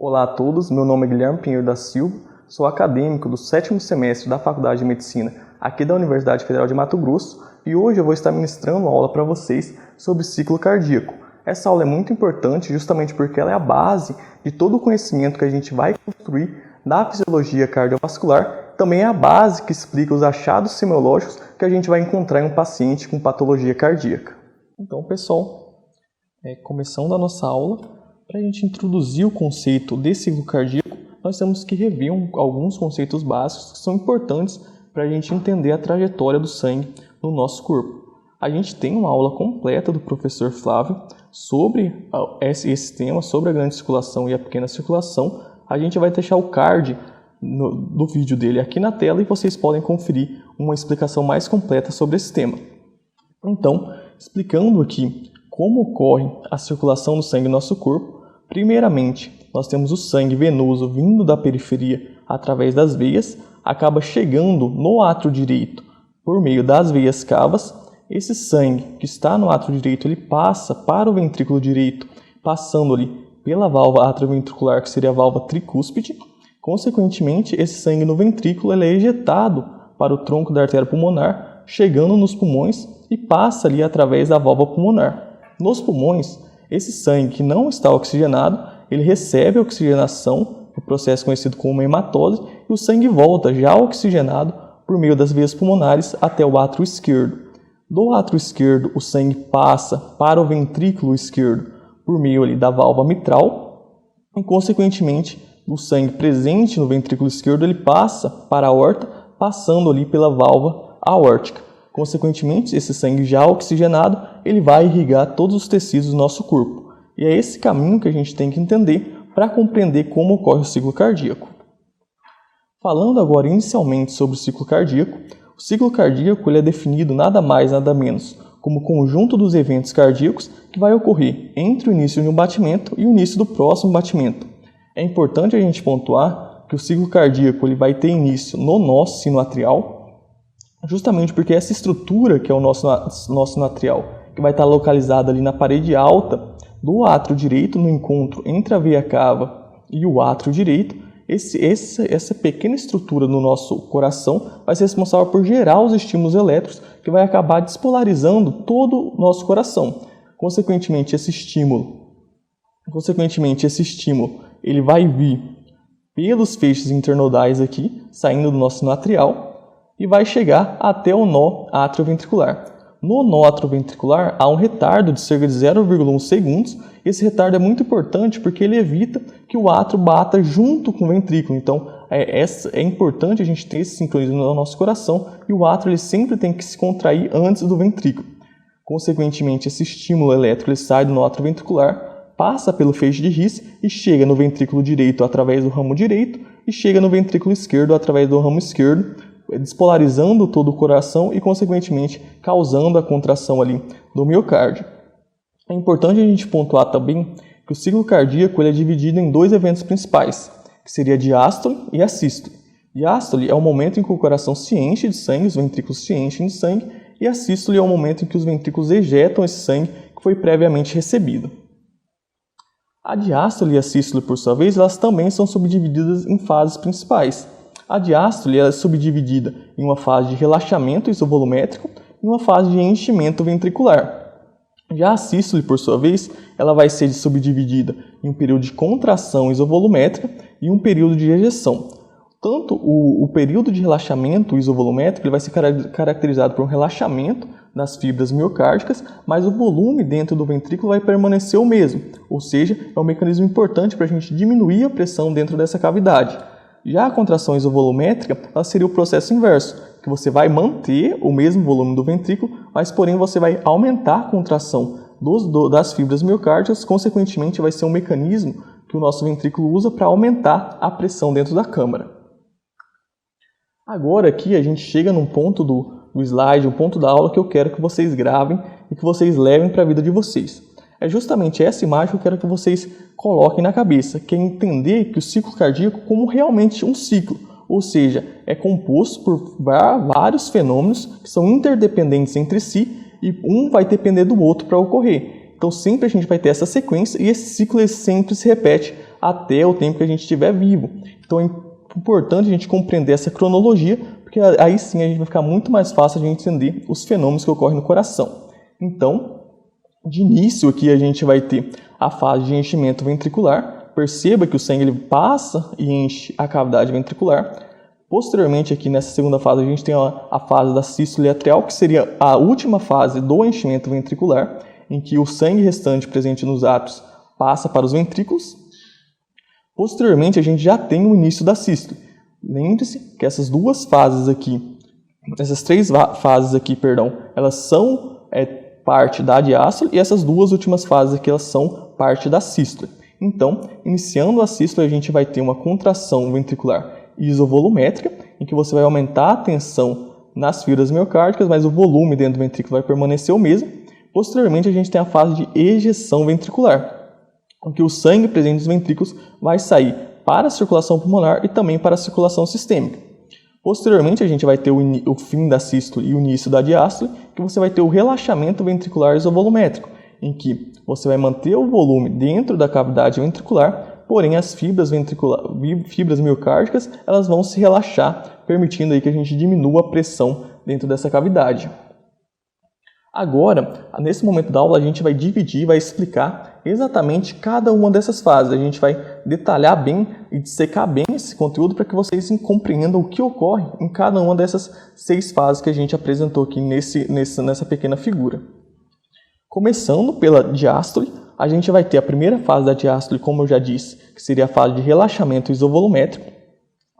Olá a todos, meu nome é Guilherme Pinheiro da Silva, sou acadêmico do 7º semestre da Faculdade de Medicina aqui da Universidade Federal de Mato Grosso e hoje eu vou estar ministrando uma aula para vocês sobre ciclo cardíaco. Essa aula é muito importante justamente porque ela é a base de todo o conhecimento que a gente vai construir da fisiologia cardiovascular, também é a base que explica os achados semiológicos que a gente vai encontrar em um paciente com patologia cardíaca. Então, pessoal, começando a nossa aula, para a gente introduzir o conceito de ciclo cardíaco, nós temos que rever alguns conceitos básicos que são importantes para a gente entender a trajetória do sangue no nosso corpo. A gente tem uma aula completa do professor Flávio sobre esse tema, sobre a grande circulação e a pequena circulação. A gente vai deixar o card do vídeo dele aqui na tela e vocês podem conferir uma explicação mais completa sobre esse tema. Então, explicando aqui como ocorre a circulação do sangue no nosso corpo, primeiramente, nós temos o sangue venoso vindo da periferia através das veias, acaba chegando no átrio direito por meio das veias cavas. Esse sangue que está no átrio direito, ele passa para o ventrículo direito, passando ali pela válvula atrioventricular, que seria a válvula tricúspide. Consequentemente, esse sangue no ventrículo ele é ejetado para o tronco da artéria pulmonar, chegando nos pulmões e passa ali através da válvula pulmonar. Nos pulmões, esse sangue que não está oxigenado, ele recebe a oxigenação, o processo conhecido como hematose, e o sangue volta já oxigenado por meio das veias pulmonares até o átrio esquerdo. Do átrio esquerdo, o sangue passa para o ventrículo esquerdo por meio ali da válvula mitral e, consequentemente, o sangue presente no ventrículo esquerdo ele passa para a aorta, passando ali pela válvula aórtica. Consequentemente, esse sangue já oxigenado, ele vai irrigar todos os tecidos do nosso corpo. E é esse caminho que a gente tem que entender para compreender como ocorre o ciclo cardíaco. Falando agora inicialmente sobre o ciclo cardíaco ele é definido nada mais nada menos como o conjunto dos eventos cardíacos que vai ocorrer entre o início de um batimento e o início do próximo batimento. É importante a gente pontuar que o ciclo cardíaco ele vai ter início no nosso sino atrial, justamente porque essa estrutura que é o nosso sino atrial, que vai estar localizada ali na parede alta do átrio direito, no encontro entre a veia cava e o átrio direito, essa pequena estrutura no nosso coração vai ser responsável por gerar os estímulos elétricos que vai acabar despolarizando todo o nosso coração. Consequentemente, esse estímulo ele vai vir pelos feixes internodais aqui, saindo do nosso nó atrial, e vai chegar até o nó atrioventricular. No nó atrioventricular há um retardo de cerca de 0,1 segundos. Esse retardo é muito importante porque ele evita que o átrio bata junto com o ventrículo. Então, é importante a gente ter esse sincronismo no nosso coração e o átrio ele sempre tem que se contrair antes do ventrículo. Consequentemente, esse estímulo elétrico ele sai do nó atrioventricular, passa pelo feixe de His e chega no ventrículo direito através do ramo direito e chega no ventrículo esquerdo através do ramo esquerdo, despolarizando todo o coração e, consequentemente, causando a contração ali do miocárdio. É importante a gente pontuar também que o ciclo cardíaco ele é dividido em dois eventos principais, que seria a diástole e a sístole. Diástole é o momento em que o coração se enche de sangue, os ventrículos se enchem de sangue, e a sístole é o momento em que os ventrículos ejetam esse sangue que foi previamente recebido. A diástole e a sístole, por sua vez, elas também são subdivididas em fases principais. A diástole é subdividida em uma fase de relaxamento isovolumétrico e uma fase de enchimento ventricular. Já a sístole, por sua vez, ela vai ser subdividida em um período de contração isovolumétrica e um período de ejeção. Tanto o período de relaxamento isovolumétrico ele vai ser caracterizado por um relaxamento das fibras miocárdicas, mas o volume dentro do ventrículo vai permanecer o mesmo, ou seja, é um mecanismo importante para a gente diminuir a pressão dentro dessa cavidade. Já a contração isovolumétrica ela seria o processo inverso, que você vai manter o mesmo volume do ventrículo, mas porém você vai aumentar a contração das fibras miocárdicas, consequentemente vai ser um mecanismo que o nosso ventrículo usa para aumentar a pressão dentro da câmara. Agora aqui a gente chega num ponto do slide, um ponto da aula que eu quero que vocês gravem e que vocês levem para a vida de vocês. É justamente essa imagem que eu quero que vocês coloquem na cabeça, que é entender que o ciclo cardíaco como realmente um ciclo, ou seja, é composto por vários fenômenos que são interdependentes entre si e um vai depender do outro para ocorrer. Então sempre a gente vai ter essa sequência e esse ciclo sempre se repete até o tempo que a gente estiver vivo. Então é importante a gente compreender essa cronologia, porque aí sim a gente vai ficar muito mais fácil de entender os fenômenos que ocorrem no coração. Então, de início aqui a gente vai ter a fase de enchimento ventricular. Perceba que o sangue ele passa e enche a cavidade ventricular. Posteriormente, aqui nessa segunda fase, a gente tem a fase da sístole atrial, que seria a última fase do enchimento ventricular, em que o sangue restante presente nos átrios passa para os ventrículos. Posteriormente, a gente já tem o início da sístole. Lembre-se que essas duas fases aqui, essas três fases aqui, perdão, elas são parte da diástole, e essas duas últimas fases aqui, elas são parte da sístole. Então, iniciando a sístole, a gente vai ter uma contração ventricular isovolumétrica, em que você vai aumentar a tensão nas fibras miocárdicas, mas o volume dentro do ventrículo vai permanecer o mesmo. Posteriormente, a gente tem a fase de ejeção ventricular, em que o sangue presente nos ventrículos vai sair para a circulação pulmonar e também para a circulação sistêmica. Posteriormente, a gente vai ter o fim da sístole e o início da diástole, que você vai ter o relaxamento ventricular isovolumétrico, em que você vai manter o volume dentro da cavidade ventricular, porém as fibras miocárdicas elas vão se relaxar, permitindo aí que a gente diminua a pressão dentro dessa cavidade. Agora, nesse momento da aula, a gente vai dividir, vai explicar exatamente cada uma dessas fases. A gente vai detalhar bem e dissecar bem esse conteúdo para que vocês compreendam o que ocorre em cada uma dessas 6 fases que a gente apresentou aqui nessa pequena figura. Começando pela diástole, a gente vai ter a primeira fase da diástole, como eu já disse, que seria a fase de relaxamento isovolumétrico.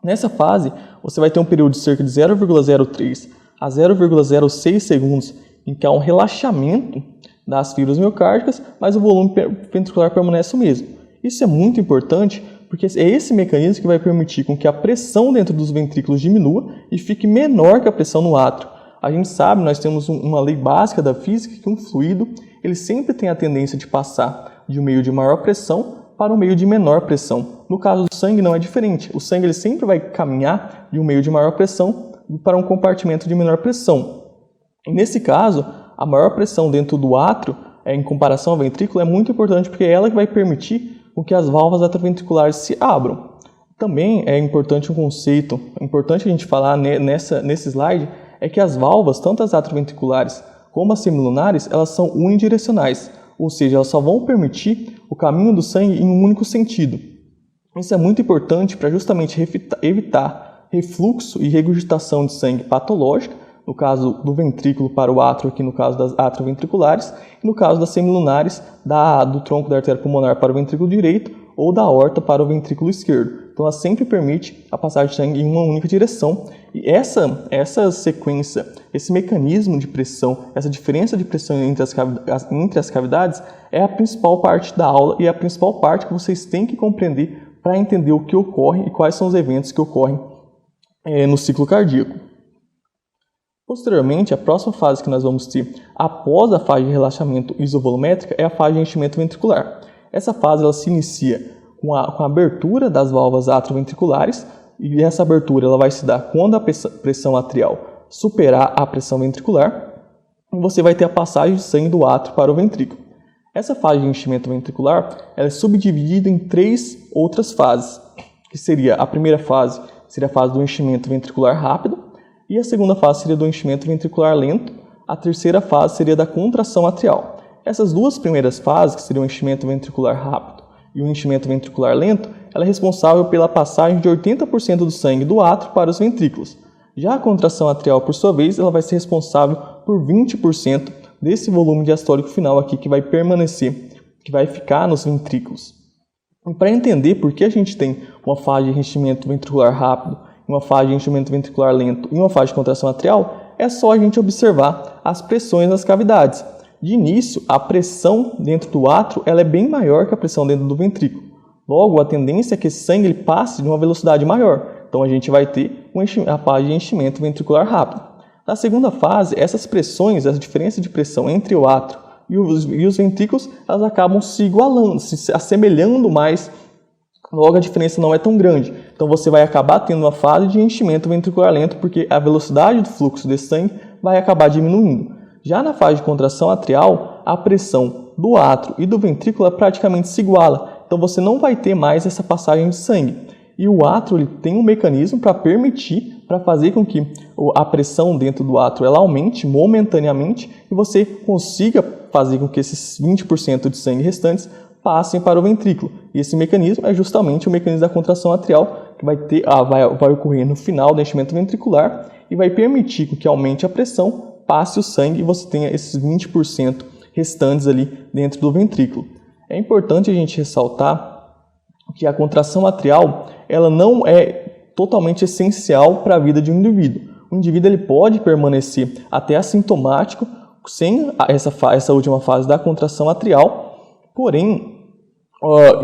Nessa fase, você vai ter um período de cerca de 0,03 a 0,06 segundos em que há um relaxamento das fibras miocárdicas, mas o volume ventricular permanece o mesmo. Isso é muito importante porque é esse mecanismo que vai permitir com que a pressão dentro dos ventrículos diminua e fique menor que a pressão no átrio. A gente sabe, nós temos uma lei básica da física, que um fluido ele sempre tem a tendência de passar de um meio de maior pressão para um meio de menor pressão. No caso do sangue não é diferente. O sangue ele sempre vai caminhar de um meio de maior pressão para um compartimento de menor pressão. E nesse caso, a maior pressão dentro do átrio, em comparação ao ventrículo, é muito importante porque é ela que vai permitir que as válvulas atrioventriculares se abram. Também é importante um conceito, importante a gente falar nesse slide, é que as válvulas, tanto as atrioventriculares como as semilunares, elas são unidirecionais, ou seja, elas só vão permitir o caminho do sangue em um único sentido. Isso é muito importante para justamente evitar refluxo e regurgitação de sangue patológica, no caso do ventrículo para o átrio, aqui no caso das atrioventriculares, e no caso das semilunares, do tronco da artéria pulmonar para o ventrículo direito ou da aorta para o ventrículo esquerdo. Então, ela sempre permite a passagem de sangue em uma única direção. E essa sequência, esse mecanismo de pressão, essa diferença de pressão entre as cavidades é a principal parte da aula e é a principal parte que vocês têm que compreender para entender o que ocorre e quais são os eventos que ocorrem no ciclo cardíaco. Posteriormente, a próxima fase que nós vamos ter após a fase de relaxamento isovolumétrica é a fase de enchimento ventricular. Essa fase ela se inicia com a abertura das válvulas atrioventriculares, e essa abertura ela vai se dar quando a pressão atrial superar a pressão ventricular, e você vai ter a passagem de sangue do átrio para o ventrículo. Essa fase de enchimento ventricular ela é subdividida em 3 outras fases, que seria a primeira fase, seria a fase do enchimento ventricular rápido, e a segunda fase seria do enchimento ventricular lento, a terceira fase seria da contração atrial. Essas duas primeiras fases, que seriam o enchimento ventricular rápido e o enchimento ventricular lento, ela é responsável pela passagem de 80% do sangue do átrio para os ventrículos. Já a contração atrial, por sua vez, ela vai ser responsável por 20% desse volume diastólico final aqui que vai permanecer, que vai ficar nos ventrículos. E para entender por que a gente tem uma fase de enchimento ventricular rápido, uma fase de enchimento ventricular lento e uma fase de contração atrial, é só a gente observar as pressões nas cavidades. De início, a pressão dentro do átrio ela é bem maior que a pressão dentro do ventrículo. Logo, a tendência é que esse sangue ele passe de uma velocidade maior. Então, a gente vai ter a fase de enchimento ventricular rápido. Na segunda fase, essas pressões, essa diferença de pressão entre o átrio e os ventrículos, elas acabam se igualando, se assemelhando mais. Logo, a diferença não é tão grande. Então, você vai acabar tendo uma fase de enchimento ventricular lento, porque a velocidade do fluxo desse sangue vai acabar diminuindo. Já na fase de contração atrial, a pressão do átrio e do ventrículo praticamente se iguala. então você não vai ter mais essa passagem de sangue. E o átrio ele tem um mecanismo para permitir, para fazer com que a pressão dentro do átrio ela aumente momentaneamente e você consiga fazer com que esses 20% de sangue restantes passem para o ventrículo. E esse mecanismo é justamente o mecanismo da contração atrial, que vai ocorrer no final do enchimento ventricular e vai permitir que aumente a pressão, passe o sangue e você tenha esses 20% restantes ali dentro do ventrículo. É importante a gente ressaltar que a contração atrial ela não é totalmente essencial para a vida de um indivíduo. O indivíduo ele pode permanecer até assintomático sem essa última fase da contração atrial, porém,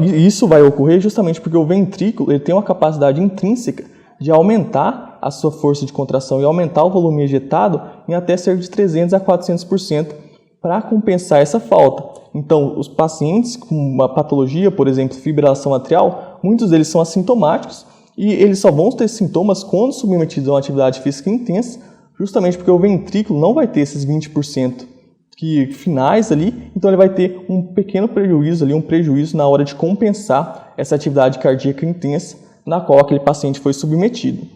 isso vai ocorrer justamente porque o ventrículo ele tem uma capacidade intrínseca de aumentar a sua força de contração e aumentar o volume ejetado em até cerca de 300 a 400% para compensar essa falta. Então, os pacientes com uma patologia, por exemplo, fibrilação atrial, muitos deles são assintomáticos e eles só vão ter sintomas quando submetidos a uma atividade física intensa, justamente porque o ventrículo não vai ter esses 20% finais ali, então ele vai ter um pequeno prejuízo ali, um prejuízo na hora de compensar essa atividade cardíaca intensa na qual aquele paciente foi submetido.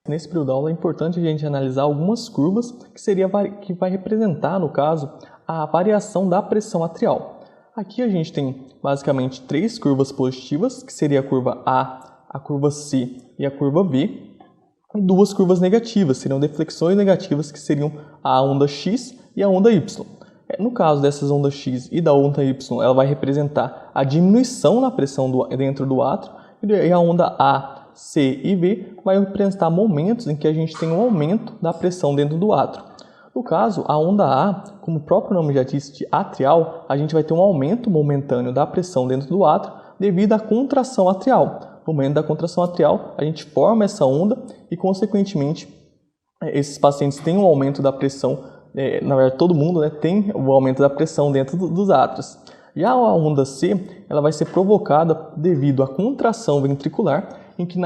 Nesse período da aula é importante a gente analisar algumas curvas que vai representar, no caso, a variação da pressão atrial. Aqui a gente tem basicamente 3 curvas positivas, que seria a curva A curva C e a curva V, e 2 curvas negativas, seriam deflexões negativas, que seriam a onda X e a onda Y. No caso dessas ondas X e da onda Y, ela vai representar a diminuição na pressão dentro do átrio, e a onda A, C e V vai representar momentos em que a gente tem um aumento da pressão dentro do átrio. No caso, a onda A, como o próprio nome já diz, de atrial, a gente vai ter um aumento momentâneo da pressão dentro do átrio devido à contração atrial. No momento da contração atrial, a gente forma essa onda e, consequentemente, esses pacientes têm um aumento da pressão, na verdade todo mundo tem o aumento da pressão dentro dos átrios. Já a onda C, ela vai ser provocada devido à contração ventricular, em que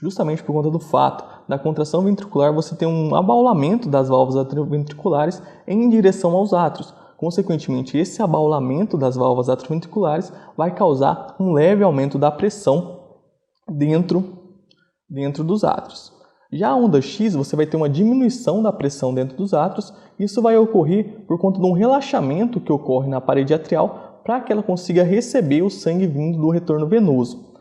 justamente por conta do fato da contração ventricular você tem um abaulamento das válvulas atrioventriculares em direção aos átrios. Consequentemente, esse abaulamento das válvulas atrioventriculares vai causar um leve aumento da pressão dentro dos átrios. Já a onda X, você vai ter uma diminuição da pressão dentro dos átrios. Isso vai ocorrer por conta de um relaxamento que ocorre na parede atrial para que ela consiga receber o sangue vindo do retorno venoso.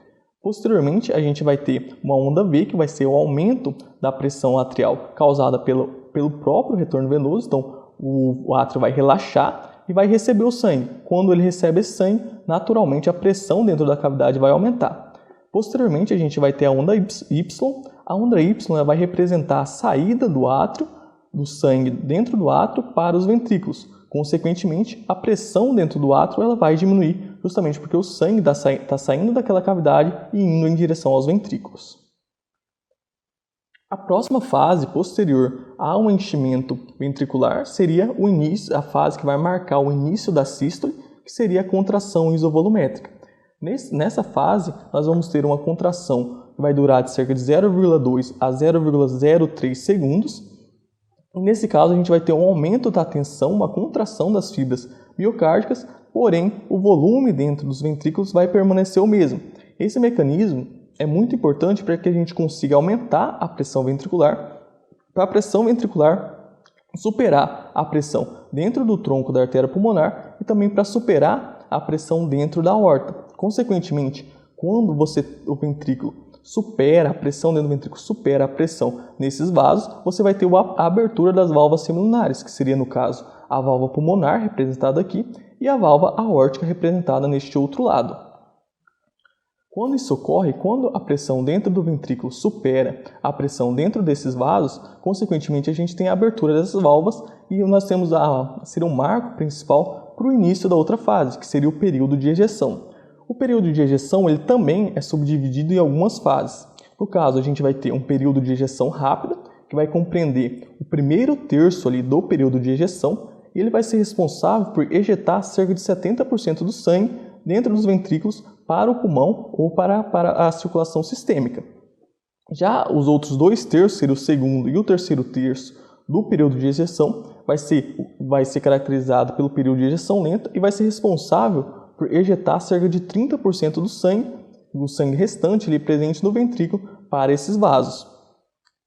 Posteriormente, a gente vai ter uma onda V, que vai ser o aumento da pressão atrial causada pelo próprio retorno venoso. Então, o átrio vai relaxar e vai receber o sangue. Quando ele recebe esse sangue, naturalmente a pressão dentro da cavidade vai aumentar. Posteriormente, a gente vai ter a onda Y. A onda Y vai representar a saída do átrio, do sangue dentro do átrio para os ventrículos. Consequentemente, a pressão dentro do átrio ela vai diminuir, justamente porque o sangue está saindo daquela cavidade e indo em direção aos ventrículos. A próxima fase posterior ao enchimento ventricular seria a fase que vai marcar o início da sístole, que seria a contração isovolumétrica. Nessa fase, nós vamos ter uma contração que vai durar de cerca de 0,2 a 0,03 segundos. E nesse caso, a gente vai ter um aumento da tensão, uma contração das fibras miocárdicas, porém, o volume dentro dos ventrículos vai permanecer o mesmo. Esse mecanismo é muito importante para que a gente consiga aumentar a pressão ventricular, para a pressão ventricular superar a pressão dentro do tronco da artéria pulmonar e também para superar a pressão dentro da aorta. Consequentemente, quando o ventrículo supera, a pressão dentro do ventrículo supera a pressão nesses vasos, você vai ter a abertura das válvulas semilunares, que seria, no caso, a válvula pulmonar, representada aqui, e a válvula aórtica, representada neste outro lado. Quando isso ocorre, quando a pressão dentro do ventrículo supera a pressão dentro desses vasos, consequentemente a gente tem a abertura dessas válvulas e nós temos seria um marco principal para o início da outra fase, que seria o período de ejeção. O período de ejeção ele também é subdividido em algumas fases. No caso, a gente vai ter um período de ejeção rápida, que vai compreender o primeiro terço ali do período de ejeção, e ele vai ser responsável por ejetar cerca de 70% do sangue dentro dos ventrículos para o pulmão ou para a circulação sistêmica. Já os outros 2 terços, seria o segundo e o terceiro terço do período de ejeção, vai ser caracterizado pelo período de ejeção lenta e vai ser responsável por ejetar cerca de 30% do sangue restante ali presente no ventrículo para esses vasos.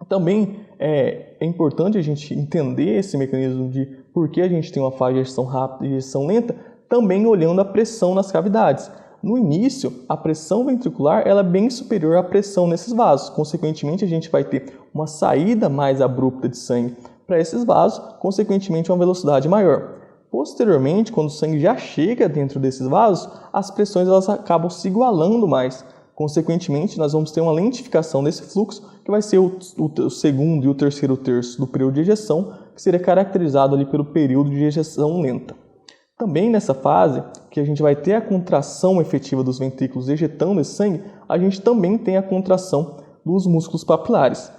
Também é importante a gente entender esse mecanismo de por que a gente tem uma fase de ejeção rápida e ejeção lenta, também olhando a pressão nas cavidades. No início, a pressão ventricular ela é bem superior à pressão nesses vasos. Consequentemente, a gente vai ter uma saída mais abrupta de sangue para esses vasos, consequentemente uma velocidade maior. Posteriormente, quando o sangue já chega dentro desses vasos, as pressões elas acabam se igualando mais. Consequentemente, nós vamos ter uma lentificação desse fluxo, que vai ser o segundo e o terceiro terço do período de ejeção, que seria caracterizado ali pelo período de ejeção lenta. Também nessa fase, que a gente vai ter a contração efetiva dos ventrículos ejetando esse sangue, a gente também tem a contração dos músculos papilares.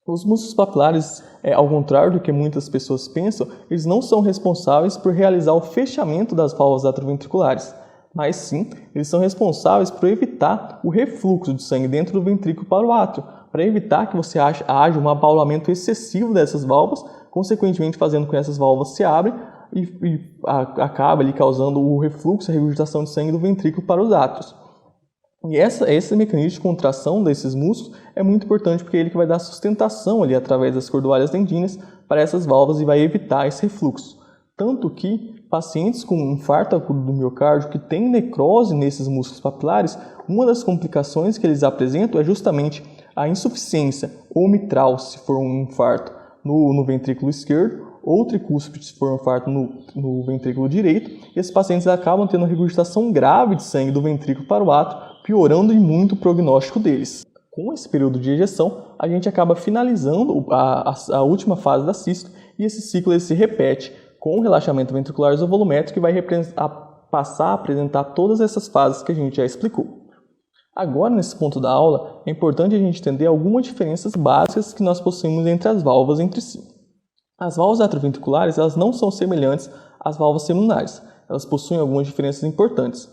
Os músculos papilares, ao contrário do que muitas pessoas pensam, eles não são responsáveis por realizar o fechamento das válvulas atrioventriculares, mas sim, eles são responsáveis por evitar o refluxo de sangue dentro do ventrículo para o átrio, para evitar que você haja um abaulamento excessivo dessas válvulas, consequentemente fazendo com que essas válvulas se abrem e acaba ali causando o refluxo, a regurgitação de sangue do ventrículo para os átrios. E esse mecanismo de contração desses músculos é muito importante porque é ele que vai dar sustentação ali através das cordoalhas tendíneas para essas válvulas e vai evitar esse refluxo. Tanto que pacientes com infarto agudo do miocárdio que têm necrose nesses músculos papilares, uma das complicações que eles apresentam é justamente a insuficiência ou mitral, se for um infarto, no ventrículo esquerdo, ou tricúspide, se for um infarto no ventrículo direito, e esses pacientes acabam tendo uma regurgitação grave de sangue do ventrículo para o átrio, piorando em muito o prognóstico deles. Com esse período de ejeção, a gente acaba finalizando a última fase da sístole e esse ciclo ele se repete com o relaxamento ventricular isovolumétrico que vai passar a apresentar todas essas fases que a gente já explicou. Agora, nesse ponto da aula, é importante a gente entender algumas diferenças básicas que nós possuímos entre as válvulas entre si. As válvulas atrioventriculares elas não são semelhantes às válvulas seminares, elas possuem algumas diferenças importantes.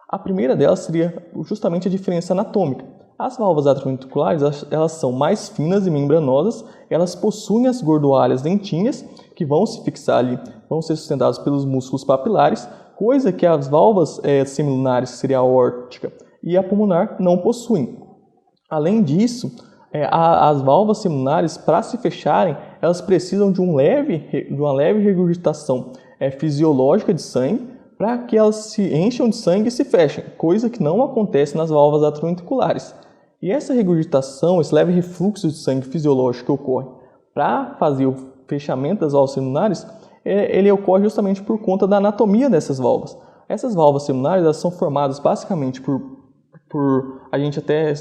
A primeira delas seria justamente a diferença anatômica. As válvulas atrioventriculares elas são mais finas e membranosas, elas possuem as gordoalhas dentíneas que vão se fixar ali, vão ser sustentadas pelos músculos papilares, coisa que as válvulas semilunares, que seria a aórtica e a pulmonar, não possuem. Além disso, as válvulas semilunares, para se fecharem, elas precisam de uma leve regurgitação fisiológica de sangue, para que elas se encham de sangue e se fechem, coisa que não acontece nas válvulas atrioventriculares. E essa regurgitação, esse leve refluxo de sangue fisiológico que ocorre para fazer o fechamento das válvulas semilunares, ele ocorre justamente por conta da anatomia dessas válvulas. Essas válvulas semilunares elas são formadas basicamente a gente até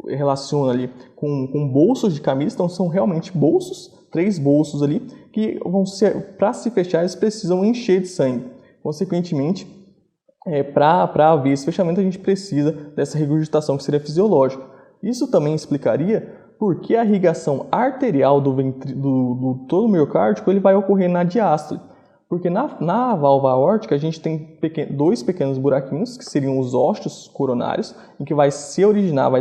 relaciona ali com bolsos de camisa, então são realmente bolsos, 3 bolsos ali, que vão ser, para se fechar, eles precisam encher de sangue. Consequentemente, para haver esse fechamento, a gente precisa dessa regurgitação que seria fisiológica. Isso também explicaria por que a irrigação arterial do todo miocárdico ele vai ocorrer na diástole. Porque na válvula aórtica a gente tem 2 pequenos buraquinhos, que seriam os óstios coronários, em que vai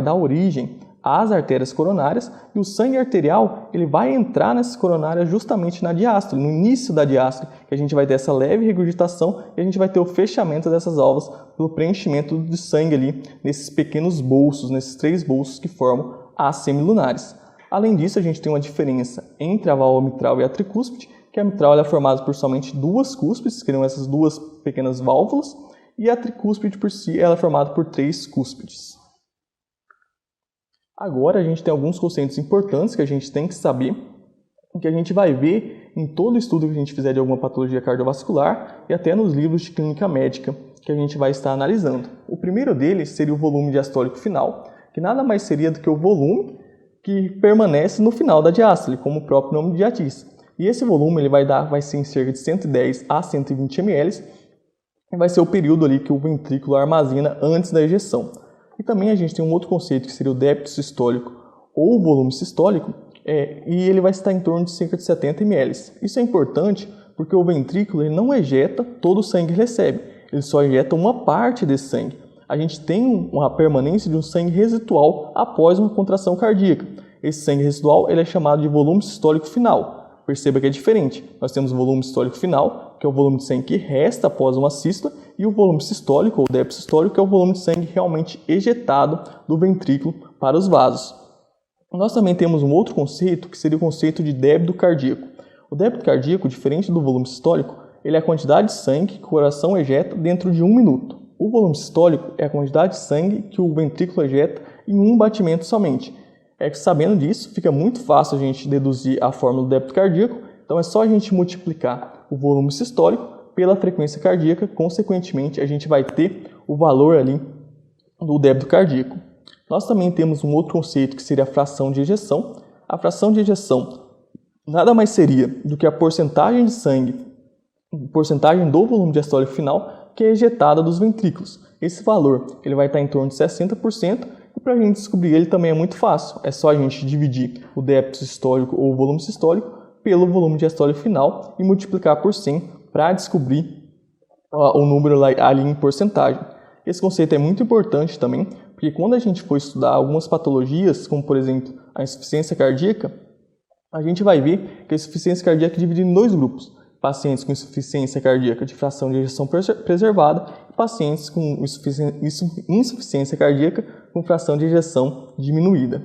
dar origem às artérias coronárias, e o sangue arterial ele vai entrar nessas coronárias justamente na diástole, no início da diástole, que a gente vai ter essa leve regurgitação e a gente vai ter o fechamento dessas válvulas pelo preenchimento de sangue ali nesses pequenos bolsos, nesses 3 bolsos que formam as semilunares. Além disso, a gente tem uma diferença entre a válvula mitral e a tricúspide, que a mitral é formada por somente 2 cúspides, que seriam essas 2 pequenas válvulas, e a tricúspide por si ela é formada por 3 cúspides. Agora a gente tem alguns conceitos importantes que a gente tem que saber, que a gente vai ver em todo estudo que a gente fizer de alguma patologia cardiovascular e até nos livros de clínica médica que a gente vai estar analisando. O primeiro deles seria o volume diastólico final, que nada mais seria do que o volume que permanece no final da diástole, como o próprio nome já diz. E esse volume ele vai ser em cerca de 110 a 120 ml e vai ser o período ali que o ventrículo armazena antes da ejeção. E também a gente tem um outro conceito que seria o débito sistólico ou volume sistólico, e ele vai estar em torno de cerca de 70 ml. Isso é importante porque o ventrículo ele não ejeta todo o sangue que ele recebe, ele só ejeta uma parte desse sangue. A gente tem uma permanência de um sangue residual após uma contração cardíaca. Esse sangue residual ele é chamado de volume sistólico final. Perceba que é diferente. Nós temos o volume sistólico final, que é o volume de sangue que resta após uma sístole, e o volume sistólico ou débito sistólico é o volume de sangue realmente ejetado do ventrículo para os vasos. Nós também temos um outro conceito, que seria o conceito de débito cardíaco. O débito cardíaco, diferente do volume sistólico, ele é a quantidade de sangue que o coração ejeta dentro de 1 minuto. O volume sistólico é a quantidade de sangue que o ventrículo ejeta em um batimento somente. Sabendo disso, fica muito fácil a gente deduzir a fórmula do débito cardíaco, então é só a gente multiplicar o volume sistólico pela frequência cardíaca, consequentemente a gente vai ter o valor ali do débito cardíaco. Nós também temos um outro conceito que seria a fração de ejeção. A fração de ejeção nada mais seria do que a porcentagem de sangue, porcentagem do volume diastólico final que é ejetada dos ventrículos. Esse valor ele vai estar em torno de 60%, e para a gente descobrir ele também é muito fácil. É só a gente dividir o débito sistólico ou o volume sistólico pelo volume diastólico final e multiplicar por 100 para descobrir o número ali em porcentagem. Esse conceito é muito importante também, porque quando a gente for estudar algumas patologias, como por exemplo a insuficiência cardíaca, a gente vai ver que a insuficiência cardíaca é dividida em 2 grupos. Pacientes com insuficiência cardíaca de fração de ejeção preservada e pacientes com insuficiência cardíaca com fração de ejeção diminuída.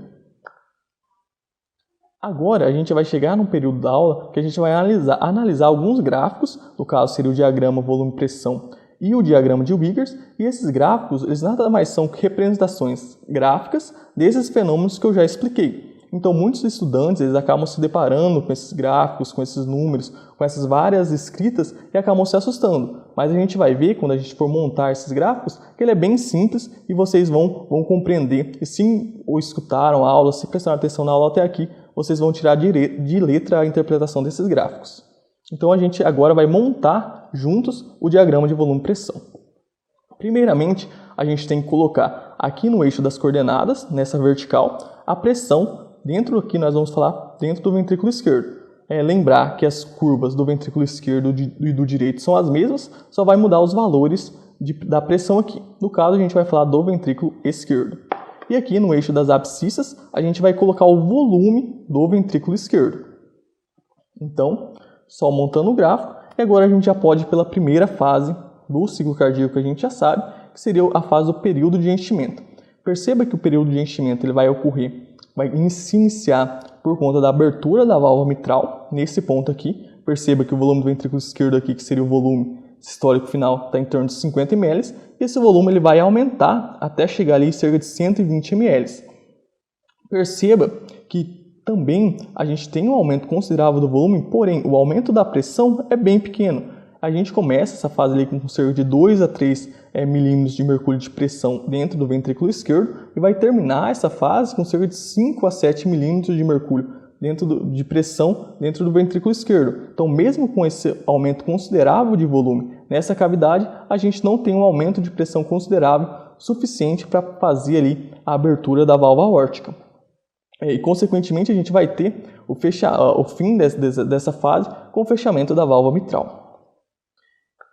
Agora a gente vai chegar num período da aula que a gente vai analisar alguns gráficos, no caso seria o diagrama volume-pressão e o diagrama de Wiggers, e esses gráficos eles nada mais são que representações gráficas desses fenômenos que eu já expliquei. Então muitos estudantes eles acabam se deparando com esses gráficos, com esses números, com essas várias escritas e acabam se assustando. Mas a gente vai ver quando a gente for montar esses gráficos que ele é bem simples e vocês vão compreender. E se escutaram a aula, se prestaram atenção na aula até aqui, vocês vão tirar de letra a interpretação desses gráficos. Então a gente agora vai montar juntos o diagrama de volume-pressão. Primeiramente, a gente tem que colocar aqui no eixo das coordenadas, nessa vertical, a pressão dentro aqui, nós vamos falar dentro do ventrículo esquerdo. Lembrar que as curvas do ventrículo esquerdo e do direito são as mesmas, só vai mudar os valores da pressão aqui. No caso, a gente vai falar do ventrículo esquerdo. E aqui no eixo das abscissas, a gente vai colocar o volume do ventrículo esquerdo. Então, só montando o gráfico, e agora a gente já pode ir pela primeira fase do ciclo cardíaco que a gente já sabe, que seria a fase do período de enchimento. Perceba que o período de enchimento ele vai se iniciar por conta da abertura da válvula mitral, nesse ponto aqui. Perceba que o volume do ventrículo esquerdo aqui, que seria o volume sistólico final, está em torno de 50 ml, e esse volume ele vai aumentar até chegar ali em cerca de 120 ml. Perceba que também a gente tem um aumento considerável do volume, porém o aumento da pressão é bem pequeno. A gente começa essa fase ali com cerca de 2 a 3 milímetros de mercúrio de pressão dentro do ventrículo esquerdo e vai terminar essa fase com cerca de 5 a 7 milímetros de mercúrio de pressão dentro do ventrículo esquerdo. Então, mesmo com esse aumento considerável de volume nessa cavidade, a gente não tem um aumento de pressão considerável suficiente para fazer ali a abertura da válvula aórtica. E, consequentemente, a gente vai ter o fim dessa fase com o fechamento da válvula mitral.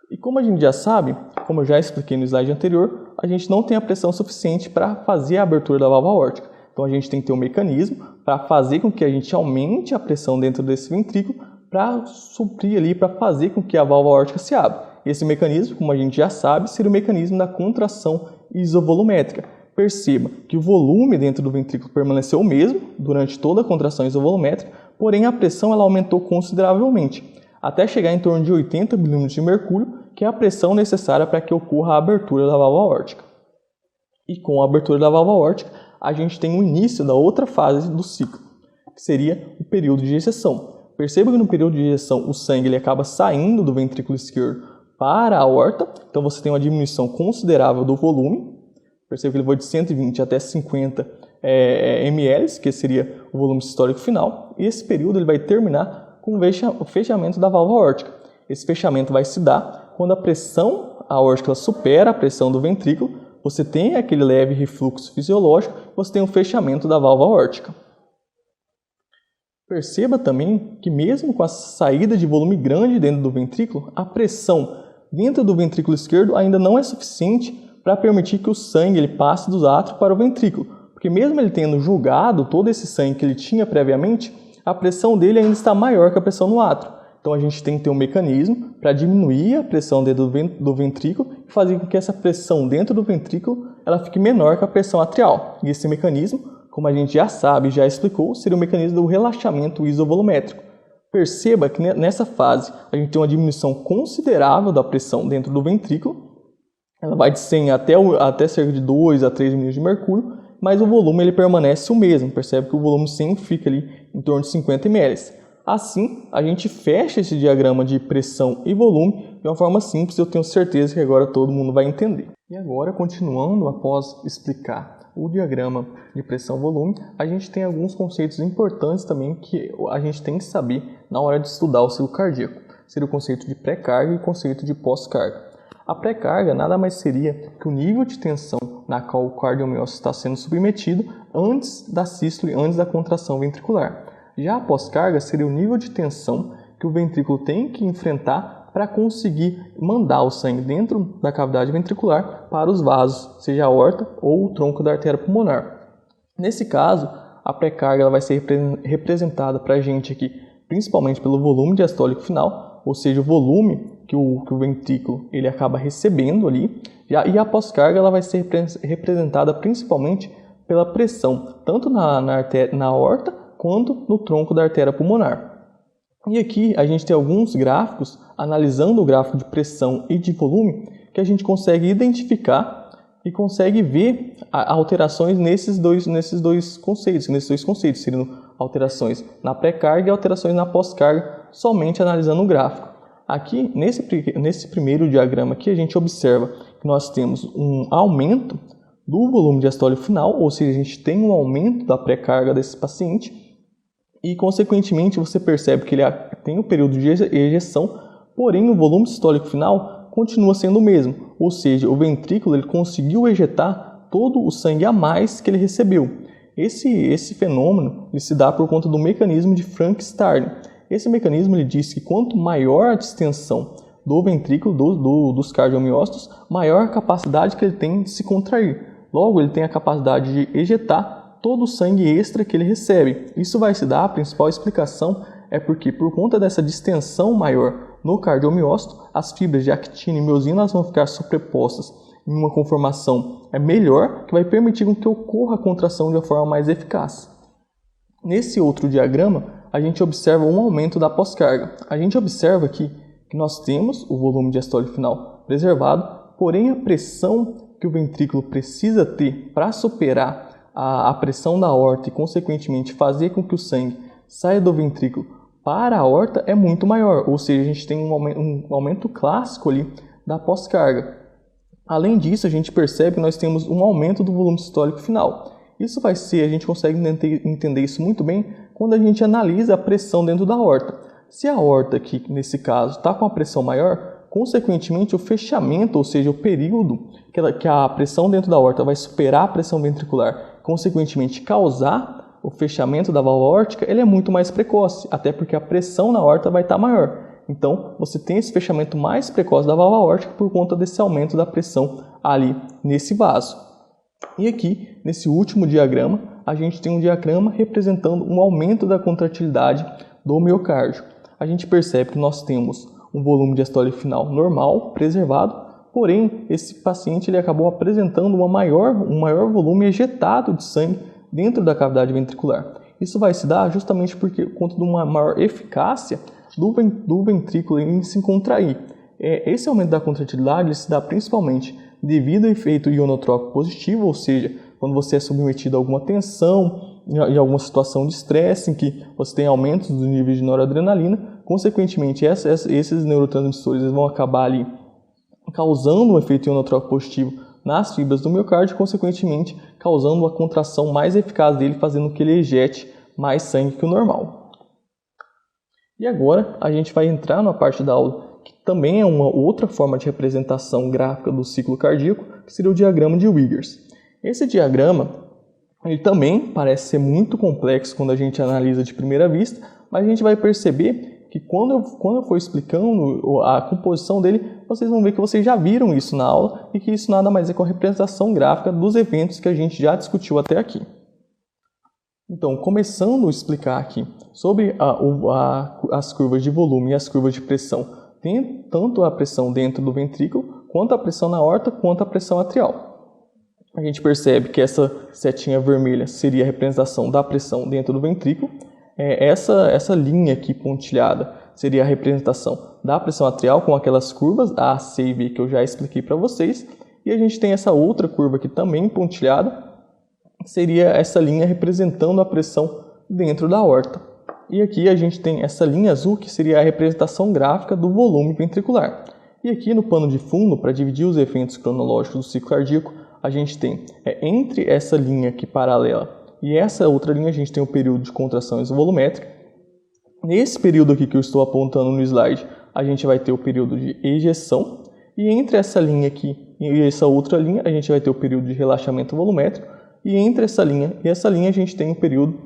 E como a gente já sabe, como eu já expliquei no slide anterior, a gente não tem a pressão suficiente para fazer a abertura da válvula aórtica. Então a gente tem que ter um mecanismo para fazer com que a gente aumente a pressão dentro desse ventrículo para suprir ali, para fazer com que a válvula aórtica se abra. Esse mecanismo, como a gente já sabe, seria o mecanismo da contração isovolumétrica. Perceba que o volume dentro do ventrículo permaneceu o mesmo durante toda a contração isovolumétrica, porém a pressão ela aumentou consideravelmente, até chegar em torno de 80 milímetros de mercúrio, que é a pressão necessária para que ocorra a abertura da válvula aórtica. E com a abertura da válvula aórtica, a gente tem o início da outra fase do ciclo, que seria o período de ejeção. Perceba que no período de ejeção o sangue ele acaba saindo do ventrículo esquerdo para a aorta, então você tem uma diminuição considerável do volume. Perceba que ele vai de 120 até 50 ml, que seria o volume sistólico final, e esse período ele vai terminar com o fechamento da válvula aórtica. Esse fechamento vai se dar quando a pressão aórtica supera a pressão do ventrículo, você tem aquele leve refluxo fisiológico, você tem o fechamento da válvula aórtica. Perceba também que mesmo com a saída de volume grande dentro do ventrículo, a pressão dentro do ventrículo esquerdo ainda não é suficiente para permitir que o sangue ele passe do átrio para o ventrículo, porque mesmo ele tendo julgado todo esse sangue que ele tinha previamente, a pressão dele ainda está maior que a pressão no átrio. Então a gente tem que ter um mecanismo para diminuir a pressão dentro do ventrículo fazer com que essa pressão dentro do ventrículo ela fique menor que a pressão atrial. E esse mecanismo, como a gente já sabe, já explicou, seria o mecanismo do relaxamento isovolumétrico. Perceba que nessa fase a gente tem uma diminuição considerável da pressão dentro do ventrículo. Ela vai de 100 até cerca de 2 a 3 milímetros de mercúrio, mas o volume ele permanece o mesmo. Percebe que o volume sempre fica ali em torno de 50 ml. Assim, a gente fecha esse diagrama de pressão e volume de uma forma simples. Eu tenho certeza que agora todo mundo vai entender. E agora, continuando após explicar o diagrama de pressão e volume, a gente tem alguns conceitos importantes também que a gente tem que saber na hora de estudar o ciclo cardíaco. Seria o conceito de pré-carga e o conceito de pós-carga. A pré-carga nada mais seria que o nível de tensão na qual o cardiomiócito está sendo submetido antes da sístole, antes da contração ventricular. Já a pós-carga seria o nível de tensão que o ventrículo tem que enfrentar para conseguir mandar o sangue dentro da cavidade ventricular para os vasos, seja a aorta ou o tronco da artéria pulmonar. Nesse caso, a pré-carga ela vai ser representada para a gente aqui, principalmente pelo volume diastólico final, ou seja, o volume que o ventrículo ele acaba recebendo ali, e a pós-carga ela vai ser representada principalmente pela pressão, tanto na aorta quanto no tronco da artéria pulmonar. E aqui a gente tem alguns gráficos, analisando o gráfico de pressão e de volume, que a gente consegue identificar e consegue ver alterações nesses dois conceitos, seriam alterações na pré-carga e alterações na pós-carga, somente analisando o gráfico. Aqui, nesse primeiro diagrama aqui, a gente observa que nós temos um aumento do volume diastólico final, ou seja, a gente tem um aumento da pré-carga desse paciente, e, consequentemente, você percebe que ele tem um período de ejeção, porém o volume sistólico final continua sendo o mesmo, ou seja, o ventrículo ele conseguiu ejetar todo o sangue a mais que ele recebeu. Esse fenômeno ele se dá por conta do mecanismo de Frank-Starling. Esse mecanismo ele diz que quanto maior a distensão do ventrículo, dos cardiomiócitos, maior a capacidade que ele tem de se contrair. Logo, ele tem a capacidade de ejetar todo o sangue extra que ele recebe. Isso vai se dar, a principal explicação é porque por conta dessa distensão maior no cardiomiócito, as fibras de actina e miosina vão ficar sobrepostas em uma conformação melhor, que vai permitir que ocorra a contração de uma forma mais eficaz. Nesse outro diagrama, a gente observa um aumento da pós-carga. A gente observa aqui que nós temos o volume diastólico final preservado, porém a pressão que o ventrículo precisa ter para superar a pressão da aorta e, consequentemente, fazer com que o sangue saia do ventrículo para a aorta é muito maior, ou seja, a gente tem um aumento clássico ali da pós-carga. Além disso, a gente percebe que nós temos um aumento do volume sistólico final. Isso vai ser, a gente consegue entender isso muito bem quando a gente analisa a pressão dentro da aorta. Se a aorta aqui, nesse caso, está com a pressão maior, consequentemente, o fechamento, ou seja, o período que a pressão dentro da aorta vai superar a pressão ventricular, consequentemente causar o fechamento da válvula aórtica, ele é muito mais precoce, até porque a pressão na aorta vai estar maior. Então, você tem esse fechamento mais precoce da válvula aórtica por conta desse aumento da pressão ali nesse vaso. E aqui, nesse último diagrama, a gente tem um diagrama representando um aumento da contratilidade do miocárdio. A gente percebe que nós temos um volume diastólico final normal, preservado, porém, esse paciente ele acabou apresentando um maior volume ejetado de sangue dentro da cavidade ventricular. Isso vai se dar justamente por conta de uma maior eficácia do ventrículo em se contrair. Esse aumento da contratilidade se dá principalmente devido ao efeito ionotrópico positivo, ou seja, quando você é submetido a alguma tensão, em alguma situação de estresse, em que você tem aumentos dos níveis de noradrenalina, consequentemente esses neurotransmissores vão acabar ali causando um efeito ionotrópico positivo nas fibras do miocárdio, consequentemente causando uma contração mais eficaz dele, fazendo com que ele ejete mais sangue que o normal. E agora a gente vai entrar na parte da aula que também é uma outra forma de representação gráfica do ciclo cardíaco, que seria o diagrama de Wiggers. Esse diagrama ele também parece ser muito complexo quando a gente analisa de primeira vista, mas a gente vai perceber que quando eu for explicando a composição dele, vocês vão ver que vocês já viram isso na aula e que isso nada mais é que a representação gráfica dos eventos que a gente já discutiu até aqui. Então, começando a explicar aqui sobre as curvas de volume e as curvas de pressão, tem tanto a pressão dentro do ventrículo quanto a pressão na aorta quanto a pressão atrial. A gente percebe que essa setinha vermelha seria a representação da pressão dentro do ventrículo. Essa linha aqui pontilhada seria a representação da pressão atrial com aquelas curvas A, C e B que eu já expliquei para vocês. E a gente tem essa outra curva aqui também pontilhada, que seria essa linha representando a pressão dentro da aorta. E aqui a gente tem essa linha azul que seria a representação gráfica do volume ventricular. E aqui no pano de fundo, para dividir os eventos cronológicos do ciclo cardíaco, a gente tem entre essa linha aqui paralela e essa outra linha, a gente tem o período de contração isovolumétrica. Nesse período aqui que eu estou apontando no slide, a gente vai ter o período de ejeção. E entre essa linha aqui e essa outra linha, a gente vai ter o período de relaxamento volumétrico. E entre essa linha e essa linha, a gente tem o período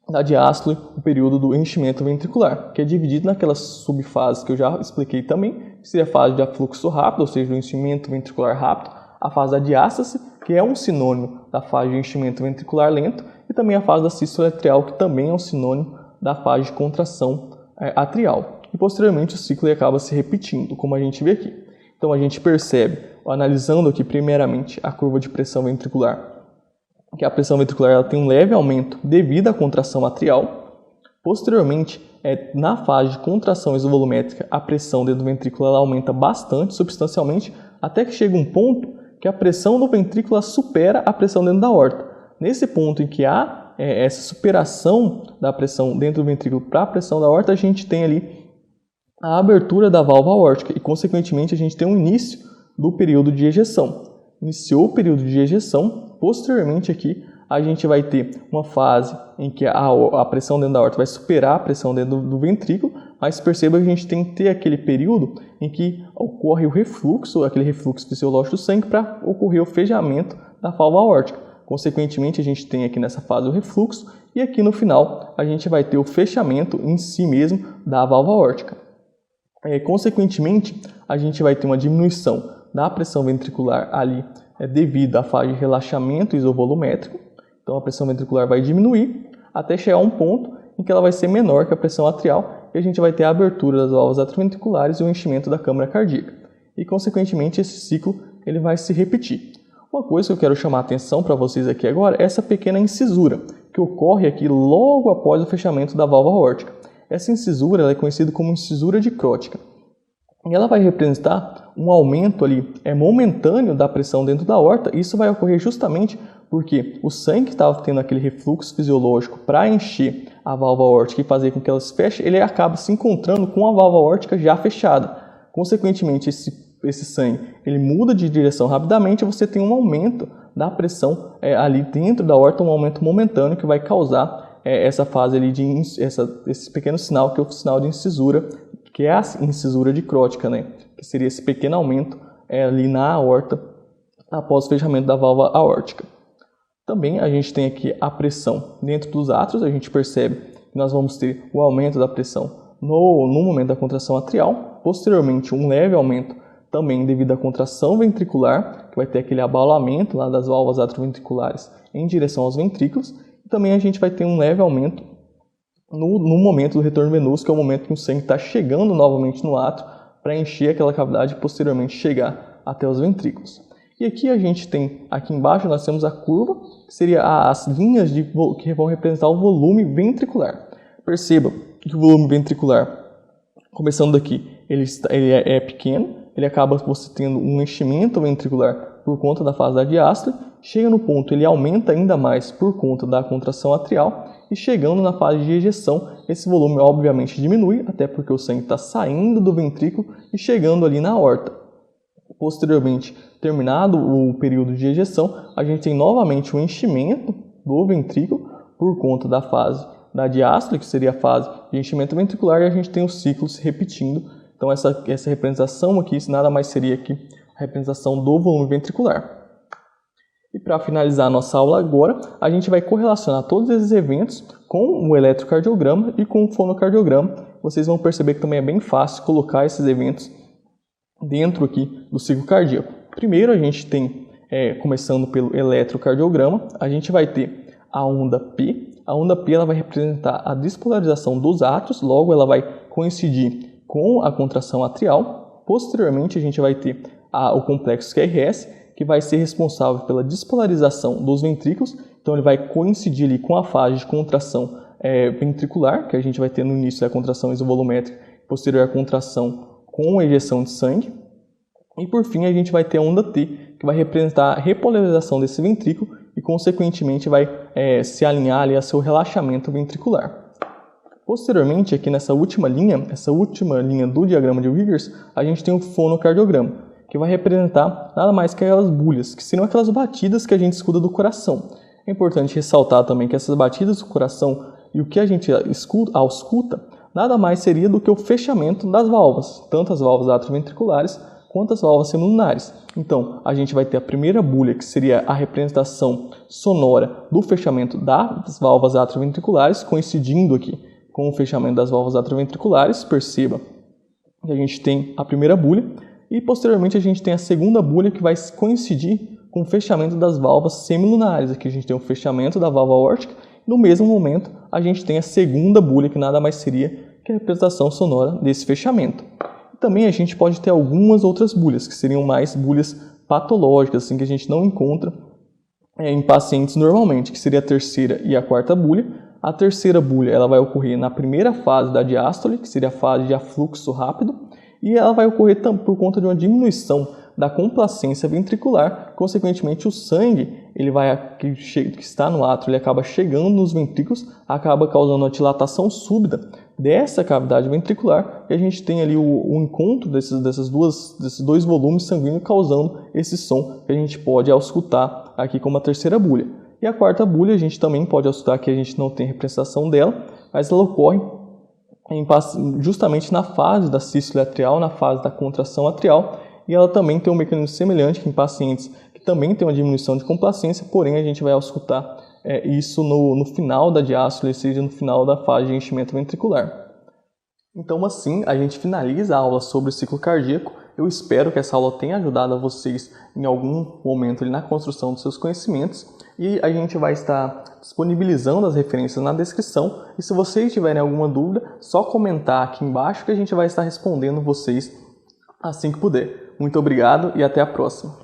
da diástole, o período do enchimento ventricular, que é dividido naquelas subfases que eu já expliquei também, que seria a fase de afluxo rápido, ou seja, do enchimento ventricular rápido, a fase da diástase, que é um sinônimo da fase de enchimento ventricular lento, e também a fase da sístole atrial, que também é um sinônimo da fase de contração atrial. E posteriormente o ciclo acaba se repetindo, como a gente vê aqui. Então a gente percebe, analisando aqui primeiramente a curva de pressão ventricular, que a pressão ventricular ela tem um leve aumento devido à contração atrial. Posteriormente, na fase de contração isovolumétrica, a pressão dentro do ventrículo ela aumenta bastante, substancialmente, até que chega um ponto que a pressão do ventrículo supera a pressão dentro da aorta. Nesse ponto em que há essa superação da pressão dentro do ventrículo para a pressão da aorta, a gente tem ali a abertura da válvula aórtica e, consequentemente, a gente tem um início do período de ejeção. Iniciou o período de ejeção. Posteriormente aqui a gente vai ter uma fase em que a pressão dentro da aorta vai superar a pressão dentro do ventrículo, mas perceba que a gente tem que ter aquele período em que ocorre o refluxo, aquele refluxo fisiológico do sangue para ocorrer o fechamento da válvula aórtica. Consequentemente a gente tem aqui nessa fase o refluxo e aqui no final a gente vai ter o fechamento em si mesmo da válvula aórtica. Consequentemente a gente vai ter uma diminuição da pressão ventricular ali devido à fase de relaxamento isovolumétrico. Então a pressão ventricular vai diminuir até chegar a um ponto em que ela vai ser menor que a pressão atrial e a gente vai ter a abertura das válvulas atrioventriculares e o enchimento da câmara cardíaca. E consequentemente esse ciclo ele vai se repetir. Uma coisa que eu quero chamar a atenção para vocês aqui agora é essa pequena incisura que ocorre aqui logo após o fechamento da válvula aórtica. Essa incisura ela é conhecida como incisura dicrótica. E ela vai representar um aumento ali momentâneo da pressão dentro da aorta. Isso vai ocorrer justamente porque o sangue que estava tendo aquele refluxo fisiológico para encher a válvula aórtica e fazer com que ela se feche, ele acaba se encontrando com a válvula aórtica já fechada. Consequentemente, esse sangue ele muda de direção rapidamente e você tem um aumento da pressão ali dentro da aorta, um aumento momentâneo que vai causar essa fase ali esse pequeno sinal que é o sinal de incisura, que é a incisura dicrótica, né? Que seria esse pequeno aumento ali na aorta após o fechamento da válvula aórtica. Também a gente tem aqui a pressão dentro dos átrios, a gente percebe que nós vamos ter o aumento da pressão no momento da contração atrial, posteriormente um leve aumento também devido à contração ventricular, que vai ter aquele abalamento lá das válvulas atrioventriculares em direção aos ventrículos, e também a gente vai ter um leve aumento no momento do retorno venoso, que é o momento que o sangue está chegando novamente no átrio para encher aquela cavidade e posteriormente chegar até os ventrículos. E aqui a gente tem, aqui embaixo nós temos a curva, que seria as linhas que vão representar o volume ventricular. Perceba que o volume ventricular, começando daqui, ele é pequeno, ele acaba você tendo um enchimento ventricular por conta da fase da diástole, chega no ponto, ele aumenta ainda mais por conta da contração atrial, e chegando na fase de ejeção, esse volume obviamente diminui, até porque o sangue está saindo do ventrículo e chegando ali na aorta. Posteriormente, terminado o período de ejeção, a gente tem novamente o enchimento do ventrículo por conta da fase da diástole, que seria a fase de enchimento ventricular, e a gente tem o ciclo se repetindo. Então essa representação aqui, nada mais seria aqui a representação do volume ventricular. E para finalizar a nossa aula agora, a gente vai correlacionar todos esses eventos com o eletrocardiograma e com o fonocardiograma. Vocês vão perceber que também é bem fácil colocar esses eventos dentro aqui do ciclo cardíaco. Primeiro a gente tem, começando pelo eletrocardiograma, a gente vai ter a onda P. A onda P ela vai representar a despolarização dos átrios, logo ela vai coincidir com a contração atrial. Posteriormente a gente vai ter o complexo QRS, que vai ser responsável pela despolarização dos ventrículos. Então ele vai coincidir ali com a fase de contração ventricular, que a gente vai ter no início da contração isovolumétrica, posterior à contração com ejeção de sangue. E por fim a gente vai ter a onda T, que vai representar a repolarização desse ventrículo e consequentemente vai se alinhar ali a seu relaxamento ventricular. Posteriormente, aqui nessa última linha do diagrama de Wiggers, a gente tem o fonocardiograma, que vai representar nada mais que aquelas bulhas, que seriam aquelas batidas que a gente escuta do coração. É importante ressaltar também que essas batidas do coração e o que a gente ausculta, nada mais seria do que o fechamento das válvulas, tanto as válvulas atrioventriculares quanto as válvulas semilunares. Então, a gente vai ter a primeira bulha, que seria a representação sonora do fechamento das válvulas atrioventriculares, coincidindo aqui com o fechamento das válvulas atrioventriculares. Perceba que a gente tem a primeira bulha e posteriormente a gente tem a segunda bulha, que vai coincidir com o fechamento das válvulas semilunares. Aqui a gente tem o fechamento da válvula aórtica e no mesmo momento a gente tem a segunda bulha, que nada mais seria que a representação sonora desse fechamento. E também a gente pode ter algumas outras bulhas, que seriam mais bulhas patológicas, assim, que a gente não encontra em pacientes normalmente, que seria a terceira e a quarta bulha. A terceira bulha ela vai ocorrer na primeira fase da diástole, que seria a fase de afluxo rápido, e ela vai ocorrer por conta de uma diminuição da complacência ventricular. Consequentemente, o sangue que está no átrio ele acaba chegando nos ventrículos, acaba causando uma dilatação súbita dessa cavidade ventricular, e a gente tem ali o encontro desses dois volumes sanguíneos, causando esse som que a gente pode auscultar aqui como a terceira bulha. E a quarta bulha a gente também pode auscultar, que a gente não tem representação dela, mas ela ocorre justamente na fase da sístole atrial, na fase da contração atrial, e ela também tem um mecanismo semelhante que em pacientes que também tem uma diminuição de complacência, porém a gente vai auscultar isso no final da diástole, ou seja, no final da fase de enchimento ventricular. Então assim a gente finaliza a aula sobre o ciclo cardíaco. Eu espero que essa aula tenha ajudado a vocês em algum momento ali na construção dos seus conhecimentos, e a gente vai estar disponibilizando as referências na descrição, e se vocês tiverem alguma dúvida, só comentar aqui embaixo que a gente vai estar respondendo vocês assim que puder. Muito obrigado e até a próxima!